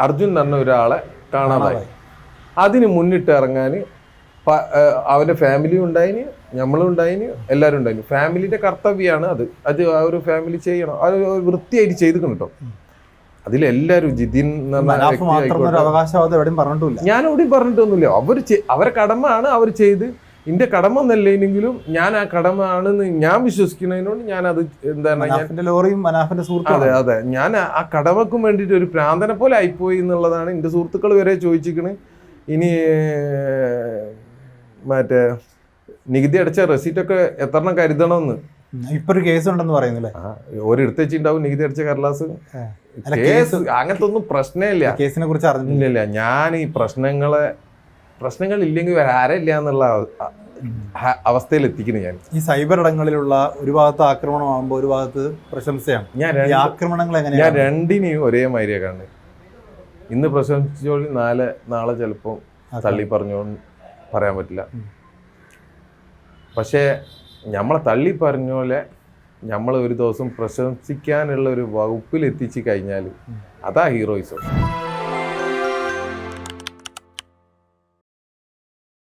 അർജുൻ എന്ന ഒരാളെ കാണാതായി. അതിന് മുന്നിട്ട് ഇറങ്ങാൻ അവൻ്റെ ഫാമിലി ഉണ്ടായിന്, നമ്മളും ഉണ്ടായിന്, എല്ലാവരും ഉണ്ടായിന്. ഫാമിലിന്റെ കർത്തവ്യമാണ് അത് ആ ഒരു ഫാമിലി ചെയ്യണം, അത് വൃത്തിയായിട്ട് ചെയ്തിക്കണം കേട്ടോ. അതിലെല്ലാവരും ജിതിൻ ഞാൻ എവിടെയും പറഞ്ഞിട്ടൊന്നുമില്ല. അവരെ കടമയാണ് അവർ ചെയ്ത്. എന്റെ കടമ എന്നല്ലെങ്കിലും ഞാൻ ആ കടമ ആണെന്ന് ഞാൻ വിശ്വസിക്കുന്നതിനോട് ഞാൻ അത് എന്താണ് അതെ ഞാൻ ആ കടമക്കും വേണ്ടിയിട്ട് ഒരു പ്രാന്തനെ പോലെ ആയിപ്പോയി എന്നുള്ളതാണ്. എൻ്റെ സുഹൃത്തുക്കൾ വരെ ചോദിച്ചിരിക്കണ് ഇനി മറ്റേ നികുതി അടച്ച റെസീറ്റൊക്കെ എത്രണ്ണം കരുതണമെന്ന്. ഇപ്പൊ ഒരു കേസ് ഉണ്ടെന്ന് പറയുന്നില്ലേ? ഒരിടത്ത് വെച്ചിട്ടുണ്ടാവും നികുതി അടച്ച കടലാസ്. കേസ് അങ്ങനത്തെ ഒന്നും പ്രശ്നമില്ല. കേസിനെ കുറിച്ച് അറിഞ്ഞില്ല. ഞാൻ ഈ പ്രശ്നങ്ങൾ ഇല്ലെങ്കിൽ ആരല്ല എന്നുള്ള അവസ്ഥയിൽ എത്തിക്കുന്നു. ഞാൻ ഈ സൈബർ ഇടങ്ങളിലുള്ള ഒരു ഭാഗത്ത് ആക്രമണമാകുമ്പോൾ ഒരു ഭാഗത്ത് പ്രശംസയാണ്. ആക്രമണങ്ങൾ ഞാൻ രണ്ടിനെയും ഒരേ മാതിരിയാ കാണുന്നത്. ഇന്ന് പ്രശംസിച്ചോളി നാളെ ചിലപ്പോൾ തള്ളി പറഞ്ഞോന്ന് പറയാൻ പറ്റില്ല. പക്ഷേ നമ്മളെ തള്ളി പറഞ്ഞ പോലെ നമ്മൾ ഒരു ദിവസം പ്രശംസിക്കാനുള്ള ഒരു വകുപ്പിൽ എത്തിച്ചു കഴിഞ്ഞാൽ അതാ ഹീറോയിസം.